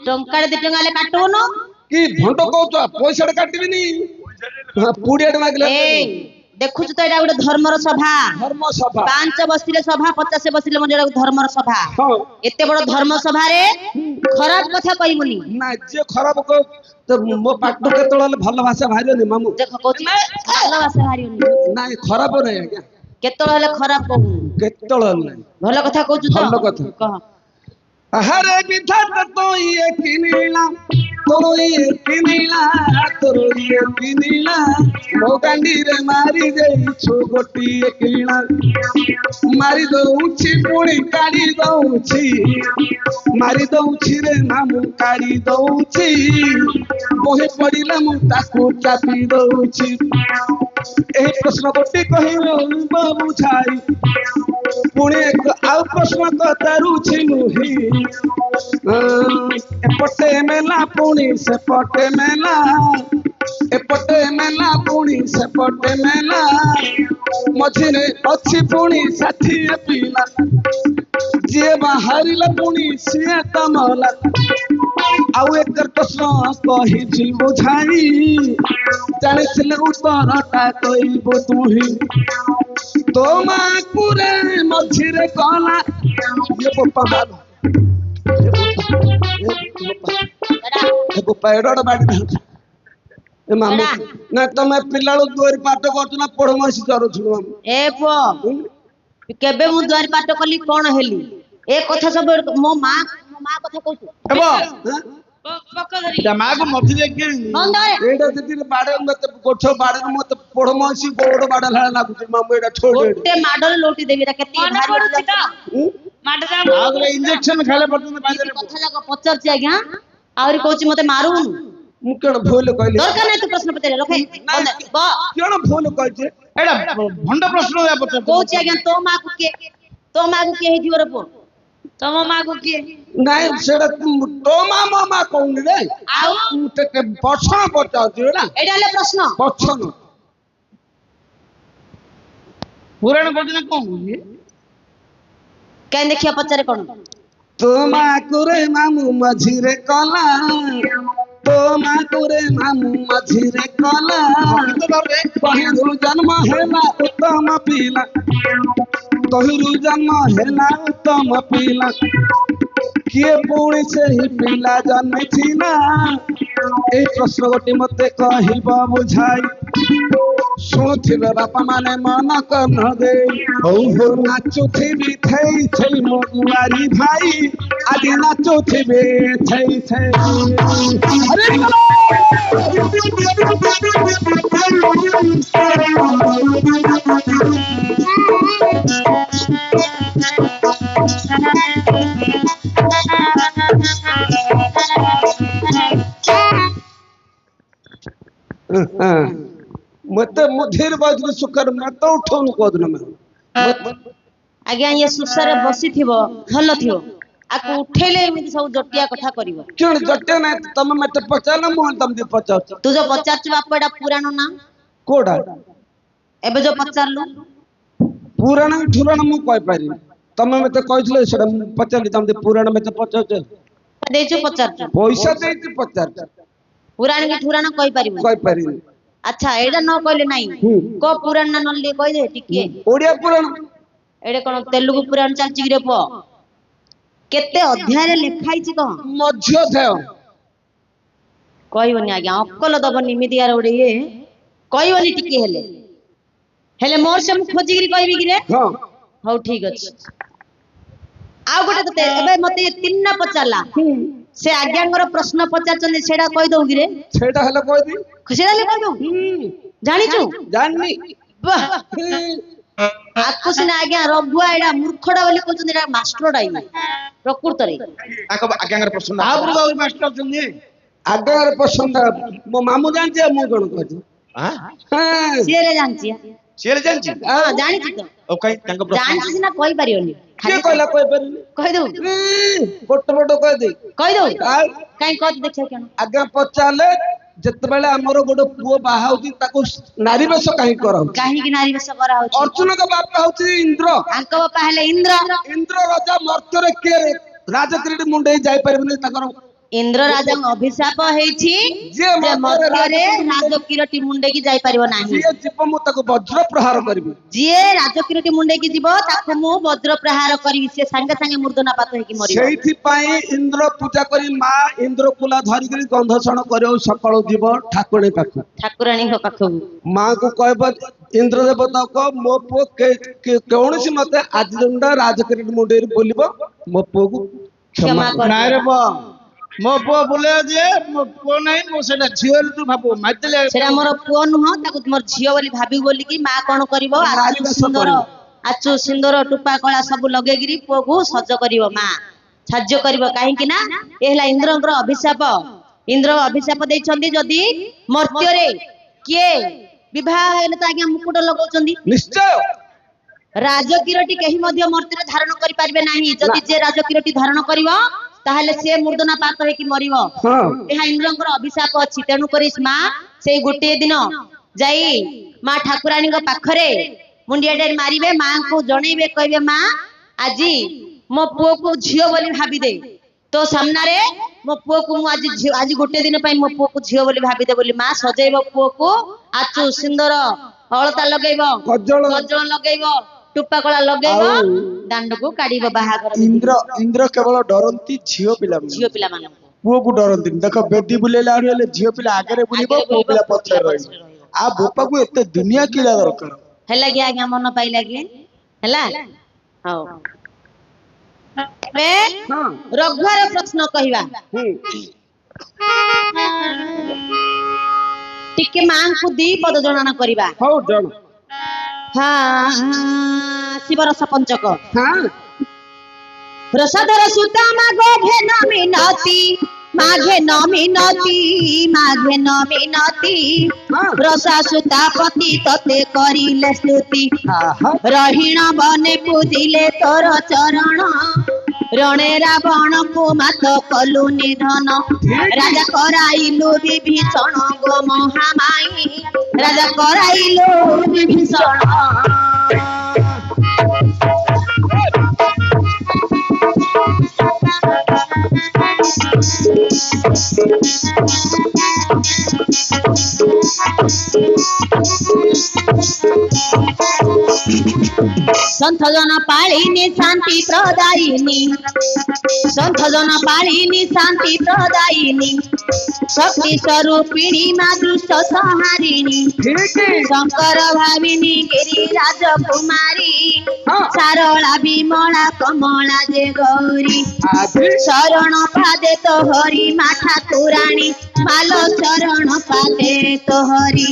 ଟଙ୍କାଟେ 2 ଟଙ୍କା ହେଲେ କାଟୁନୁ କି ଭଣ୍ଡ କହୁଛ ପଇସାଟା କାଟିବିନି ପୁଡ଼ିଆଟେ ମାଗିଲେ ଏ ଦେଖୁଛୁ ତ ଏଇଟା ଗୋଟେ ଧର୍ମର ସଭା ଧର୍ମ ସଭା 5 ବସିଲେ ସଭା 50 ବସିଲେ ମଧ୍ୟ ଏଇଟା ଧର୍ମର ସଭା ହଁ ଏତେ ବଡ ଧର୍ମ ସଭାରେ ଖରାପ କଥା କହିବୁନି ନା ଯିଏ ଖରାପ କହ ତ ମୋ ପାଠ କେତେବେଳେ ହେଲେ ଭଲ ଭାଷା ବାହାରିବନି ମାମୁଁ ଦେଖ କହୁଛି ଭଲ ଭାଷା ବାହାରିବନି ନାଇଁ ଖରାପ ନାହିଁ ଆଜ୍ଞା କେତେବେଳେ ହେଲେ ଖରାପ କହୁନି କେତେବେଳେ ହେଲେ ନାହିଁ ଭଲ କଥା କହୁଛୁ ତ ଭଲ କଥା। କହ ଆହାରେ ବିଧାତା ତ ଇଏ କି ନୀଳା ତୋର ଇଏ କି ନୀଳା ତୋର ଇଏ କି ନୀଳା ମୋ ଗାଣ୍ଡିରେ ମାରି ଦେଇଛୁ ଗୋଟିଏ କିଳା ମାରି ଦଉଛି ପୁଣି କାଢି ଦଉଛି ମାରି ଦଉଛି ରେ ମାମୁଁ କାଢି ଦଉଛି ବହି ପଡିଲେ ମୁଁ ତାକୁ ଚାପି ଦଉଛି ଏହି ପ୍ରଶ୍ନ ଗୋଟି କହିବ ବୁଝାଇ ପୁଣି ଆଉ ପ୍ରଶ୍ନ ପଚାରୁଛି ନୁହିଁ ଏପଟେ ମେଲା ପୁଣି ସେପଟେ ମେଲା ଏପଟେ ମେଲା ପୁଣି ସେପଟେ ମେଲା ମଝିରେ ଅଛି ପୁଣି 60 ପିଲା ଯିଏ ବାହାରିଲା ପୁଣି ସିଏ ତ ମଲା ଆଉ ଏକ ପ୍ରଶ୍ନ କହିଛି ବୁଝାଇ ଜାଣିଥିଲେ ଉତ୍ତରଟା କହିବୁ ତୁହି ତୋ ମାକୁ ରେ ମଝିରେ କଲା ଇଏ ବୋପା ମାଲ ଏ ବୋପା ଏଡା ବାଡି ଧରୁଛ ଏ ମାମୁ ନା ତମେ ପିଲାଳୁ ଦୁଆରି ପାଠ କରୁଛ ନା ପଢ ମସି ଚରୁଛୁ ମାମୁ ଏ ପୁଅ କେବେ ମୁଁ ଦ୍ୱାର ପାଠ କଲି କଣ ହେଲି ଏ କଥା ସବୁ ମୋ ମା କଥା କହୁଛୁ ମାକୁ ମଝିରେ କିଏ ଏଇଟା ଯଦି ବାଡେ ମତେ ଗୋଛ ବାଡେ ମତେ ପଢ ମସି ଗୋଡ ବାଡେ ହେଲା ଲାଗୁଛି ମାମୁ ଏଇଟା ଛୋଟ ଗୋଟେ ମାଡରେ ଲୋଟି ଦେବି ଏଟା କେତେ ଭାରି ଅଛି ତ ଇଞ୍ଜେକ୍ସନ ଖାଇଲେ ପର୍ଯ୍ୟନ୍ତ ବାଜିରେ କଥା ଯାକ ପଚାରୁଛି ଆଜ୍ଞା ଆହୁରି କହୁଛି ମତେ ମାରୁନୁ ମୁଁ କଣ ଭୁଲ କହିଲି ଦରକାର ନାହିଁ ତୁ ପ୍ରଶ୍ନ ପଚାରେ ରଖେ କଣ ଭୁଲ କହିଛି ଏଇଟା ଭଣ୍ଡ ପ୍ରଶ୍ନ କହୁଛି ଆଜ୍ଞା ତୋ ମାକୁ କିଏ ହେଇଥିବ ରେ ପୁଅ ତମ ମାକୁ କିଏ ନାଇଁ ସେଟା ତୋ ମା ମା କହୁନି ରେ ଆଉ ପ୍ରଶ୍ନ ପଚାରୁଛି ନା ଏଇଟା ହେଲେ ପ୍ରଶ୍ନ ପ୍ରଶ୍ନ ପୁରାଣ ପର୍ଯ୍ୟନ୍ତ କଣ କହୁଛି କାହିଁ ଦେଖିବା ପଚାରେ କଣ ତୋ ମା କୁରେ ମାମୁ ମଝିରେ କଲା ତୋ ମା କୁରେ ମାମୁ ମଝିରେ କଲା ତହିରୁ ଜନ୍ମ ହେଲା ଉତ୍ତମ ପିଲା ତହିରୁ ଜନ୍ମ ହେଲା ଉତ୍ତମ ପିଲା କିଏ ପୁଣି ସେହି ପିଲା ଜନ୍ମିଥିଲା এই প্রশ্নটি মতে কহিব বুঝাই শুণুথিবে বাপা মানে মন কর্ণ দে নাচুথিবি থেই থেই মো দুয়ারি ভাই আদি নাচুথিবে থেই থেই আরে मते मुधीर बाजू सुकर मत उठौन कोदन में आज्ञा ये सुसरे बसी थिबो भलो थिबो आकु उठेले एमिति सब जटिया कथा करिवो क्यों जटे ना तमे मते पचाना मु तम दे पचाच तू जो पचाच बाप एडा पुराण ना कोडा एबे जो पचारलु पुराण ठुराण मु कहि पारि तमे मते कहिसले सेडा पचाली तम दे पुराण मते पचाच देचु पचारचु पैसा देति पचाच पुराण की ठुराण कहि पारि अच्छा एडा न कहले नाही को पुराण ना नल्ली कहि दे टिके ओडिया पुराण एडे कोन तेलुगु पुराण चालची रे पो केते अध्याय रे लिखाई छि को मध्य अध्याय कहबनी आज्ञा अक्कल दबनी मिदियार ओडे ये कहबनी टिके हेले मोर से मु खोजी गिरी कहबी कि रे हां हौ ठीक अछि आ गोटे तते एबे मते तीन ना पचारला से आज्ञांगर प्रश्न पचार चले सेडा कहि दउ कि रे सेडा हले कहि दी सेडा ले कहि दउ जानि छु जाननी वाह आकु सिना आज्ञा रघुआ एडा मूर्खडा बोली कहउछन एडा मास्टर डाई प्रकृत रे आको आज्ञांगर प्रश्न आपुर बाबू मास्टर चंदी आज्ञांगर प्रश्न मो मामू जानछि मु कोन कहछि हां हां सिए रे जानछि सिए जानछि हां जानि छि तो ओ कहि तांको प्रश्न जानछि सिना कहि परियोनी କିଏ କହିଲା କହିପାରିନି କହିଦଉ ଗୋଟେ ପଟ କହିଦେଇ କହିଦଉ ଆଉ କାଇଁ କହ ଦେଖିବା କେଣ ଆଜ୍ଞା ପଚାରିଲେ ଯେତେବେଳେ ଆମର ଗୋଟେ ପୁଅ ବାହା ହଉଛି ତାକୁ ନାରୀ ବେଶ କାହିଁ କରାହଉଛି କାହିଁକି ନାରୀ ବେଶ କରାହଉଛି ଅର୍ଜୁନଙ୍କ ବାପା ହଉଛି ଇନ୍ଦ୍ର ଆଙ୍କ ବାପା ହେଲେ ଇନ୍ଦ୍ର ଇନ୍ଦ୍ର ରାଜା ମର୍ତ୍ତ୍ୟରେ କିଏ ରାଜକିରୀଟି ମୁଣ୍ଡେଇ ଯାଇପାରିବନି ତାଙ୍କର ଇନ୍ଦ୍ର ରାଜାଙ୍କ ଅଭିଶାପ ହେଇଛି ଯିଏ ଯେ ମଧ୍ୟରେ ରାଜକିରୀଟି ରାଜକିରଟି ମୁଣ୍ଡେଇକି ଯାଇପାରିବ ନାହିଁ ଯିଏ ଯିବ ମୁଁ ତାକୁ ବଜ୍ର ପ୍ରହାର କରିବି ଯିଏ ରାଜକିରଟି ମୁଣ୍ଡେଇକି ଯିବ ତାକୁ ମୁଁ ବଜ୍ର ପ୍ରହାର କରିବି ସେ ସାଙ୍ଗେ ସାଙ୍ଗେ ମୂର୍ଦ୍ଧନାପାତ ହେଇକି ମରିବ ସେଇଥିପାଇଁ ଇନ୍ଦ୍ର ପୂଜା କରି ମା ଇନ୍ଦ୍ରକୁଲା ଧରିକିରି ଗନ୍ଧଷଣ କରିବାକୁ ସକାଳୁ ଯିବ ଠାକୁରାଣୀ ପାଖକୁ ଠାକୁରାଣୀଙ୍କ ପାଖକୁ ମାଙ୍କୁ କହିବ ଇନ୍ଦ୍ର ଦେବତା କହ ମୋ ପୁଅ କୌଣସି ମତେ ଆଜି ଦିନଟା ରାଜକିରୀଟି ମୁଣ୍ଡେଇ ବୁଲିବ ମୋ ପୁଅକୁ କ୍ଷମା କ୍ଷମା କର ନାଇଁ ରେ ପୁଅ ମୋ ପୁଅ ବୁଲେ ଯେ ମୋ ପୁଅ ନାହିଁ ମୁଁ ସେଟା ଝିଅ ତୁ ଭାବୁ ମାରିଦେଲେ ସେଟା ମୋର ପୁଅ ନୁହଁ ତାକୁ ମୋର ଝିଅ ବୋଲି ଭାବିବୁ ବୋଲିକି ମା କଣ କରିବ ନାରୀ ଆଚୁ ବେଶ ସୁନ୍ଦର କରିବ। ଆଚୁ ସୁନ୍ଦର ଟୁପା କଳା ସବୁ ଲଗେଇକିରି ପୁଅକୁ ସଜ କରିବ ମା ସାହାଯ୍ୟ କରିବ କାହିଁକି ନା ଏ ହେଲା ଇନ୍ଦ୍ରଙ୍କର ଅଭିଶାପ ଇନ୍ଦ୍ର ଅଭିଶାପ ଦେଇଛନ୍ତି ଯଦି ମର୍ତ୍ତ୍ୟରେ କିଏ ବିବାହ ହେଲେ ତ ଆଜ୍ଞା ମୁକୁଟ ଲଗାଉଛନ୍ତି ନିଶ୍ଚୟ ରାଜକିରଟି କେହି ମଧ୍ୟ ମର୍ତ୍ତ୍ୟରେ ଧାରଣ କରିପାରିବେ ନାହିଁ ଯଦି ଯେ ରାଜକିରଟି ଧାରଣ କରିବ ତାହେଲେ ସେ ମୂର୍ଦ୍ଧନାପାତ ହେଇକି ମରିବ ହଁ ଏହା ଇନ୍ଦ୍ରଙ୍କର ଅଭିଶାପ ଅଛି ତେଣୁ କରି ମା ସେଇ ଗୋଟିଏ ଦିନ ଯାଇ ମା ଠାକୁରାଣୀଙ୍କ ପାଖରେ ମୁଣ୍ଡିଆଟେ ମାରିବେ ମାଙ୍କୁ ଜଣେଇବେ କହିବେ ମା ଆଜି ମୋ ପୁଅକୁ ଝିଅ ବୋଲି ଭାବିଦେ ତୋ ସାମ୍ନାରେ ମୋ ପୁଅକୁ ମୁଁ ଆଜି ଗୋଟେ ଦିନ ପାଇଁ ମୋ ପୁଅକୁ ଝିଅ ବୋଲି ଭାବିଦେ ବୋଲି ମା ସଜେଇବ ପୁଅକୁ ଆଚୁ ସୁନ୍ଦର ଅଳତା ଲଗେଇବ କଜଳ ଗଜଳ ଲଗେଇବ ଟୁପା କଳା ଲଗେଇବ ଦାଣ୍ଡକୁ କାଢିବ ବାହାଘର ଇନ୍ଦ୍ର କେବଳ ଡରନ୍ତି ଝିଅ ଝିଅ ପିଲାମାନଙ୍କୁ ପିଲାମାନଙ୍କୁ ପୁଅକୁ ଡରନ୍ତିନି ଦେଖ ବେଦି ବୁଲେଇଲା ବେଳୁ ହେଲେ ଝିଅ ପିଲା ଆଗରେ ବୁଲିବ ପୁଅ ପିଲା ପଛରେ ରହିବ ଆଉ ବୋପାକୁ ଏତେ ଦୁନିଆ କିଲା ଦରକାର ହେଲା କି ଆଜ୍ଞା ମନ ପାଇଲା କି ହେଲା ହଉ ଏବେ ହଁ ରଘୁର ପ୍ରଶ୍ନ କହିବା ଟିକେ ମାଙ୍କୁ ଦି ପଦ ଜଣାଣ କରିବା ହଉ ଜଣ ହଁ ଶିବରସ ପଞ୍ଚକ ହଁ ପ୍ରସାଦର ସୁତା ମାଗୋ ଘେନ ମିନତି ମାଘେ ନ ମିନତି ମାଘେ ନ ମିନତି ରସା ସୁତା ପତି ତତେ କରିଲେ ସ୍ତୁତି ରହିଣ ବନେ ପୂଜିଲେ ତୋର ଚରଣ ରଣେ ରାବଣକୁ ମାତ କଲୁ ନିଧନ ରାଜା କରାଇଲୁ ବିଭୀଷଣ ଗୋ ମହାମାଇ ରାଜା କରାଇଲୁ ବିଭୀଷଣ সন্থ জন পালিনী শান্তি প্রদায়িনী সন্থ জন পালিনী শান্তি প্রদায়িনী শক্তি স্বরূপিণী মা দুষ্ট সংহারিণী শঙ্কর ভাবিনী গিরি রাজকুমারী সারলা বিমলা কমলা যে গৌরী শরণ পাদে তো হরি মা ঠাকুরাণী মালো চরণ পাদে তো হরি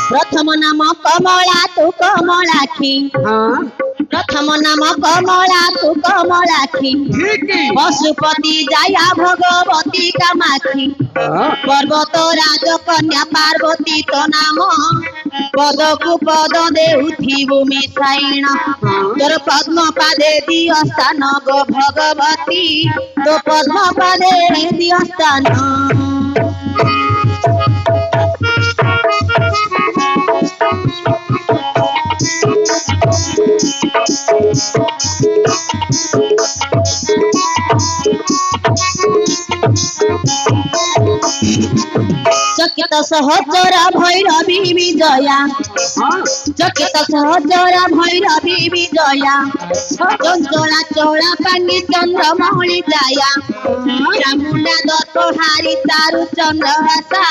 প্রথম নাম কমলা তু কমলাক্ষী প্রথম নাম কমলা তু কমলাক্ষী পশুপতি জায়া ভগবতী কামাক্ষী পর্বত রাজ কন্যা পার্বতী তো নাম পদকু পদ দেউথিবু মিশাইণ তোর পদ্ম পাদে দিয় স্থান গো ভগবতী তো পদ্ম পাদে দিয় স্থান চকিত সহচরা ভৈরবী বিজয়া চকিত সহচরা ভৈরবী বিজয়া চঞ্চলা চোড়া পানি চন্দ্রমৌলি যায়া চামুন্ডা দত্ত হারি তারু চন্দ্র হাসা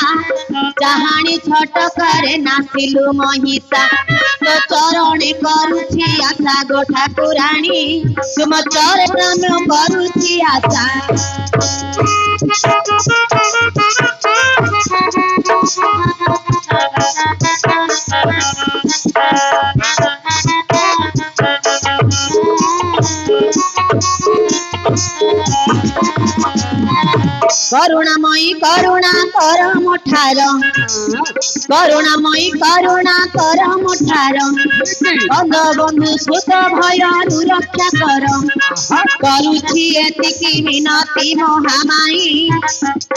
চাহানি ছট করে নাচিলু মহিষা তো চরণে করুছি আশা গো ঠাকুরাণী তুম চরণ করুছি আশা କରୁଣାମୟୀ କରୁଣା କର ମୋଠାର କରୁଣାମୟୀ କରୁଣା କର ମୋଠାର ପଦ ବନ୍ଧୁ ସୁତ ଭୟରୁ ରକ୍ଷା କର କରୁଛି ଏତିକି ମିନତି ମହାମାଇ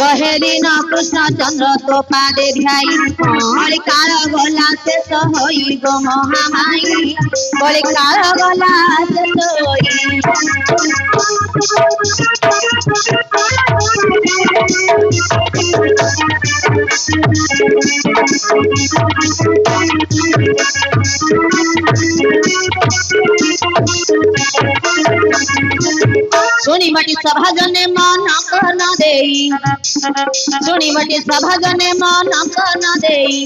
କହେ ଦିନ କୃଷ୍ଣ ଚନ୍ଦ୍ର ତୋ ପାଦେ ଧ୍ୟାଇ କଳି କାଳ ଗଲା ଶେଷ ହୋଇବ ମହାମାଇ କଳି କାଳ ଗଲା ଶେଷ ହୋଇ ଶୁଣିବଟି ସଭା ଜନେ ମନ କନ ଦେଇ ଶୁଣିବଟି ସଭା ଜନେ ମନ କନ ଦେଇ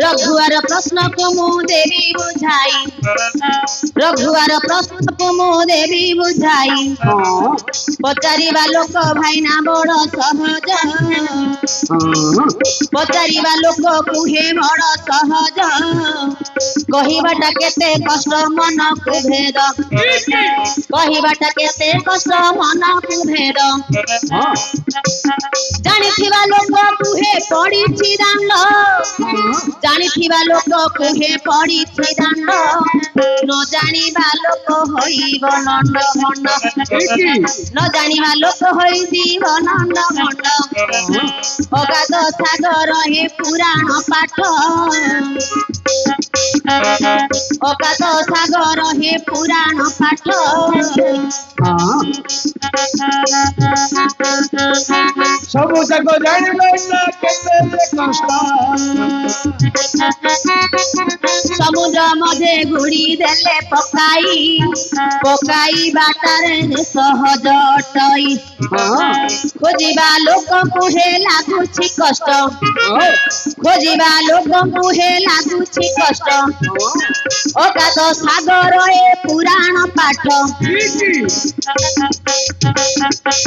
ରଘୁଆର ପ୍ରଶ୍ନକୁ ମୁଁ ଦେବି ବୁଝାଇ ରଘୁଆର ପ୍ରଶ୍ନକୁ ମୁଁ ଦେବି ବୁଝାଇ ପଚାରିବା ଲୋକ ଭାଇନା ବଡ଼ ସହଜ ପଚାରିବା ଲୋକ କୁହେ ବଡ଼ ସହଜ କହିବାଟା କେତେ କଷ୍ଟ ମନକୁ ଭେଦ କହିବାଟା କେତେ କଷ୍ଟ ମନକୁ ଭେଦ ଜାଣିଥିବା ଲୋକ କୁହେ ପଡ଼ିଛି ଦାଣ୍ଡ ଜାଣିଥିବା ଲୋକ କୁହେ ପଡ଼ିଛି ଦାଣ୍ଡ ନ ଜାଣିବା ଲୋକ ହୋଇବ ନଣ୍ଡ ଭଣ୍ଡ ନ ଜାଣିବା ଲୋକ ହୋଇଯିବ ନଣ୍ଡ ଭଣ୍ଡ ଅଗାଧ ସାଗର ହେ ପୁରାଣ ପାଠ ଅଗାଧ ସାଗର ହେ ପୁରାଣ ପାଠ ସବୁ ଯାକ ଜାଣିଲେ କେତେ କଷ୍ଟ ସମୁଦ୍ର ମଧ୍ୟରେ ଘୁଡ଼ି ଦେଲେ ପକାଇ ପକାଇ ବାଟରେ ସହଜ ଅଟଇ ଖୋଜିବା ଲୋକଙ୍କୁ ହେ ଲାଗୁଛି କଷ୍ଟ ଖୋଜିବା ଲୋକଙ୍କୁ ହେ ଲାଗୁଛି କଷ୍ଟ ଅଗାଧ ସାଗର ଏ ପୁରାଣ ପାଠ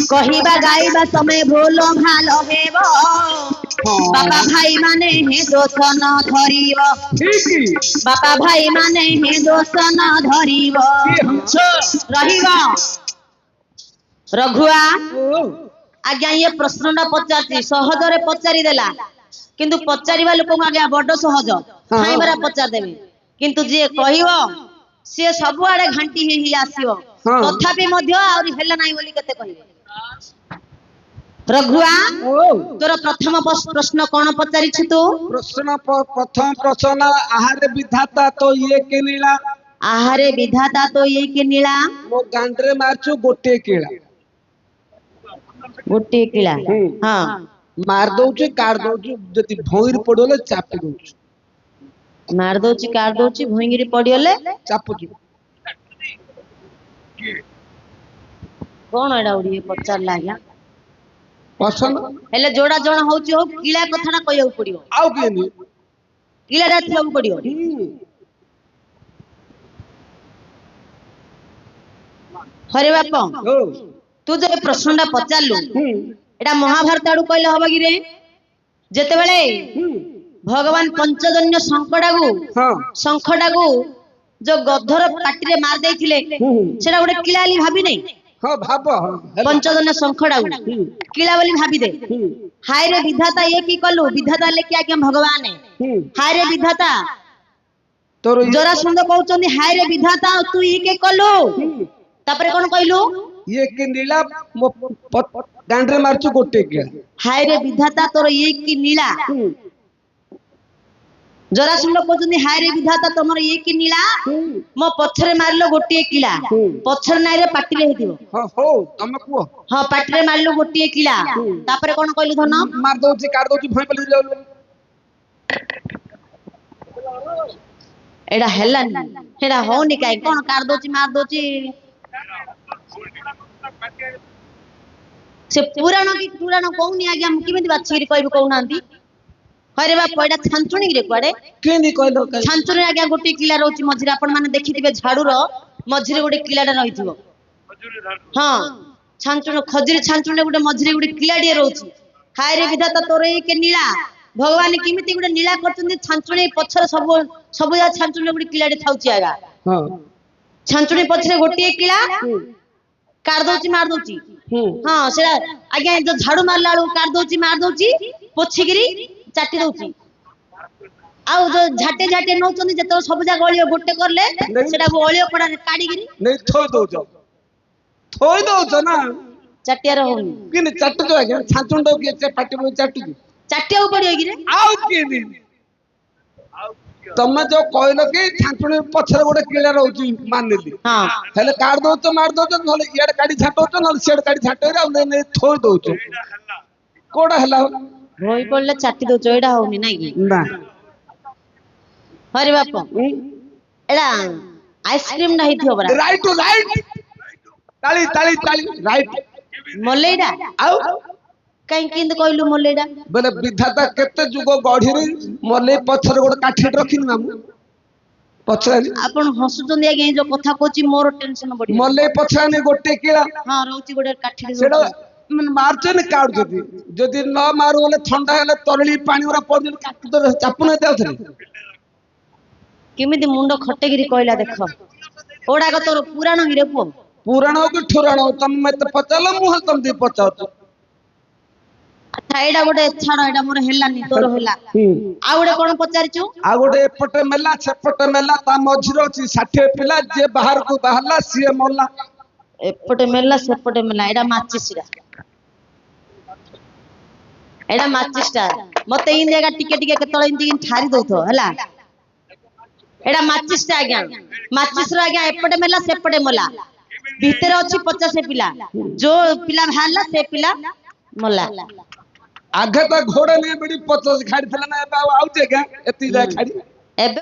କହିବା ଗାଇବା ସମୟ ଭୁଲ ଭାଲ ହେବ ବାପା ଭାଇ ମାନେ ହିଁ ଦୋଷ ନ ଧରିବ ବାପା ଭାଇ ମାନେ ହିଁ ଦୋଷ ନ ଧରିବ ରହିବ ରଘୁଆ ଆଜ୍ଞା ଇଏ ପ୍ରଶ୍ନଟା ପଚାରିଛି ସହଜରେ ପଚାରି ଦେଲା କିନ୍ତୁ ପଚାରିବା ଲୋକଙ୍କୁ ଆଜ୍ଞା ବଡ ସହଜ ଖାଇବାରେ ପଚାରିଦେବେ କିନ୍ତୁ ଯିଏ କହିବ ସିଏ ସବୁଆଡେ ଘାଣ୍ଟି ହେଇ ଆସିବ ତଥାପି ମଧ୍ୟ ଆହୁରି ହେଲା ନାହିଁ ବୋଲି କେତେ କହିବେ ରଘୁଆ ତୋର ପ୍ରଥମ ପ୍ରଶ୍ନ କଣ ପଚାରିଛୁ ତୁ ପ୍ରଶ୍ନ ପ୍ରଥମ ପ୍ରଶ୍ନ ଆହାରେ ବିଧାତା ତ ଇଏ କେ ନୀଳା ଆହାରେ ବିଧାତା ତ ଇଏ କି ନୀଳା ମୋ ଗାଣ୍ଡରେ ମାରଛୁ ଗୋଟିଏ କିଳା ଗୋଟିଏ କିଳା ହଁ ମାର ଦଉଛୁ କାଢ ଦଉଛୁ ଯଦି ଭଇଁରେ ପଡିଗଲେ ଚାପି ଦଉଛୁ ମାରି ଦଉଛି କାଢି ଦଉଛି ଭୁଇଁଗିରି ପଡିଗଲେ ଚାପୁଛୁ କଣ ଏଇଟା ଓଡିଏ ପଚାରିଲା ଆଜ୍ଞା ପସନ୍ଦ ହେଲେ ଯୋଡା ଜଣ ହଉଛି ହଉ କିଳା କଥାଟା କହିବାକୁ ପଡିବ ଆଉ କିଏ ନି କିଳାଟା ଥିବାକୁ ପଡିବ ହରେ ବାପ ତୁ ଯୋଉ ପ୍ରଶ୍ନଟା ପଚାରିଲୁ ଏଟା ମହାଭାରତ ଆଡୁ କହିଲେ ହବ କି ରେ ଯେତେବେଳେ ଭଗବାନ ପଞ୍ଚଜନ୍ୟ ଶଙ୍ଖଟାକୁ ଯୋଉ ଗଧର ପାଟିରେ ମାରି ଦେଇଥିଲେ ସେଟା ଗୋଟେ କିଳା ବୋଲି ଭାବି ନାହିଁ ପଞ୍ଚଜନ୍ୟ ଶଙ୍ଖଟାକୁ କିଳା ବୋଲି ଭାବିଦେ ହାୟ ରେ ବିଧାତା ଇଏ କି କଲୁ ବିଧାତା ଲେଖି ଆଜ୍ଞା ଭଗବାନ ହାୟ ରେ ବିଧାତା ଜରାସନ୍ଧ କହୁଛନ୍ତି ହାୟ ରେ ବିଧାତା ତୁ ଇଏ କେ କଲୁ ତାପରେ କଣ କହିଲୁ ଇଏ କି ନୀଳା ମୋ ଦାଣ୍ଡରେ ମାରଛୁ ଗୋଟେ କିଳା ହାୟ ରେ ବିଧାତା ତୋର ଇଏ କି ନୀଳା ଜରାସନ୍ଧ କହୁଛନ୍ତି ହାୟ ରେ ବିଧାତା ତମର ଇଏ କି ନୀଳା ମୋ ପଛରେ ମାରିଲ ଗୋଟିଏ କିଳା ପଛରେ ନାଇରେ ପାଟିରେ ହେଇଥିବ ହଉ ତମେ କୁହ ହଁ ପାଟିରେ ମାରିଲ ଗୋଟିଏ କିଳା ତାପରେ କଣ କହିଲୁ ଧନ ମାର ଦଉଛି କାଢ ଦଉଛି ଭଇଁ ପଲି ଯାଉ ଏଟା ହେଲାନି ସେଟା ହଉନି କାଇଁ କଣ କାଢ ଦଉଛି ମାର ଦଉଛି ସେ ପୁରାଣ କି ପୁରାଣ କହୁନି ଆଜ୍ଞା ମୁଁ କେମିତି ବାଛିକିରି କହିବି କହୁନାହାନ୍ତି ହରେ ବାପ ଏଟା ଛାଞ୍ଚୁଣିରେ କୁଆଡେ କେମିତି କହିଲ ଛାଞ୍ଚୁଣି ଆଜ୍ଞା ଗୋଟେ କିଳା ରହୁଛି ମଝିରେ ଆପଣ ମାନେ ଦେଖିଥିବେ ଝାଡୁର ମଝିରେ ଗୋଟେ କିଳାଟା ରହିଥିବ ହଁ ଛାଞ୍ଚୁଣି ଖଜୁରୀ ଛାଞ୍ଚୁଣିରେ ଗୋଟେ ମଝିରେ ଗୋଟେ କିଳାଟିଏ ରହୁଛି ହାୟ ରେ ବିଧାତା ତୋର ଇଏ କେ ନୀଳା ଭଗବାନ କେମିତି ଗୋଟେ ନୀଳା କରୁଛନ୍ତି ଛାଞ୍ଚୁଣି ପଛରେ ସବୁ ଛାଞ୍ଚୁଣିରେ ଗୋଟେ କିଳାଟେ ଥାଉଛି ଆଜ୍ଞା ଛାଞ୍ଚୁଣି ପଛରେ ଗୋଟିଏ କିଳା କାଢି ଦଉଛି ମାରି ଦଉଛି ହୁଁ ହଁ ସେଟା ଆଜ୍ଞା ଯୋଉ ଝାଡୁ ମାରିଲା ବେଳକୁ କାଢି ଦଉଛି ମାରି ଦଉଛି ପୋଛିକିରି ଚାଟି ଦଉଛି ଆଉ ଯୋଉ ଝାଟେ ଝାଟେ ନଉଛନ୍ତି ଯେତେବେଳେ ସବୁ ଯାକ ଅଳିଅ ଗୋଟେ କରଲେ ସେଟାକୁ ଅଳିଅ ପଡାରେ କାଢିକିରି ନେଇ ଥୋଇ ଦଉଛ ନା ଚାଟିଆର ହଉନି କିନି ଚାଟୁଛ ଆଜ୍ଞା ଛାଞ୍ଚୁଣ୍ଡ କିଏ ପାଟି ଚାଟୁଛି ଚାଟିବାକୁ ପଡିବ କିରେ ଆଉ କିଏ ତମେ ଯୋଉ କହିଲ କି ଛାଞ୍ଚୁଣି ପଛରେ ଗୋଟେ କିଳା ରହୁଛି ମାନିଲି ହଁ ହେଲେ କାଢି ଦଉଛ ମାରି ଦଉଛ ନହେଲେ ଇଆଡେ କାଢି ଛାଟଉଛ ନହେଲେ ସିଆଡେ କାଢି ଛାଟଉଛ ଆଉ ନେଇ ଥୋଇ ଦଉଛ କୋଉଟା ହେଲା ଭଇ ପଡିଲେ ଚାଟି ଦଉଛ ଏଇଟା ହଉନି ନାଇଁ କି ନା ହରି ବାପ ଏଇଟା ଆଇସ୍କ୍ରିମ ଟା ହେଇଥିବ ପରା ରାଇଟ ରାଇଟ ତାଳି ତାଳି ତାଳି ରାଇଟ ମଲେଇଟା ଆଉ କାଇଁ କେମିତି କହିଲୁ ମଲେଇଟା ବୋଲେ ବିଧାତା କେତେ ଯୁଗ ଗଢିରି ମଲେଇ ପଛରେ ଗୋଟେ କାଠି ରଖିନି ମାମୁ ପଛରେ ଆପଣ ହସୁଛନ୍ତି ଆଜ୍ଞା ଏଇ ଯୋଉ କଥା କହୁଛି ମୋର ଟେନସନ ବଢିବ ମଲେଇ ପଛରେ ଗୋଟେ କିଳା ହଁ ରହୁଛି ଗୋଟେ କାଠିରେ ସେଟା ରହୁଛି ମାନେ ମାରୁଛନ୍ତି କାଢୁଛନ୍ତି ଯଦି ନ ମାରୁ ହେଲେ ଥଣ୍ଡା ହେଲେ ତରଳି ପାଣି ଗୁରା ପଡୁଛନ୍ତି କାଟୁ ଚାପୁନାହାନ୍ତି ଆଉ ଥରେ କେମିତି ମୁଣ୍ଡ ଖଟେକିରି କହିଲା ଦେଖ ଓଡାକ ତୋର ପୁରାଣ ହିରେ ପୁଅ ପୁରାଣ ହଉ କି ଠୁରାଣ ହଉ ତମେ ମତେ ପଚାରିଲ ମୁଁ ହେଲେ ତମେ ଦେଇ ପଚାରୁଛୁ ଆଚ୍ଛା ଏଇଟା ଗୋଟେ ଛାଡ ଏଇଟା ମୋର ହେଲାନି ତୋର ହେଲା ଆଉ ଗୋଟେ କଣ ପଚାରିଛୁ ଆଉ ଗୋଟେ ଏପଟେ ମେଲା ସେପଟେ ମେଲା ତା ମଝିରେ ଅଛି 60 ପିଲା ଯିଏ ବାହାରକୁ ବାହାରିଲା ସିଏ ମଲା ଏପଟେ ମେଲା ସେପଟେ ମେଲା ଏଇଟା ମାଚିସିଟା ଏଇଟା ମାଚିସଟା ମତେ ଇନ୍ତି ଏକା ଟିକେ ଟିକେ କେତେବେଳେ ଏମିତି ଠାରି ଦଉଥିବ ହେଲା ଏଇଟା ମାଚିସଟା ଆଜ୍ଞା ମାଚିସର ଆଜ୍ଞା ଏପଟେ ମେଲା ସେପଟେ ମଲା ଭିତରେ ଅଛି 50 ପିଲା ଯୋଉ ପିଲା ବାହାରିଲା ସେ ପିଲା ମଲା ଆଘେ ତ ଘୋଡେ ନେଇ ବେଡି 50 ଖାଡିଥିଲା ନା ଏବେ ଆଉ ଆଉଛି ଆଜ୍ଞା ଏତିକି ଯାଏ ଖାଡି ଏବେ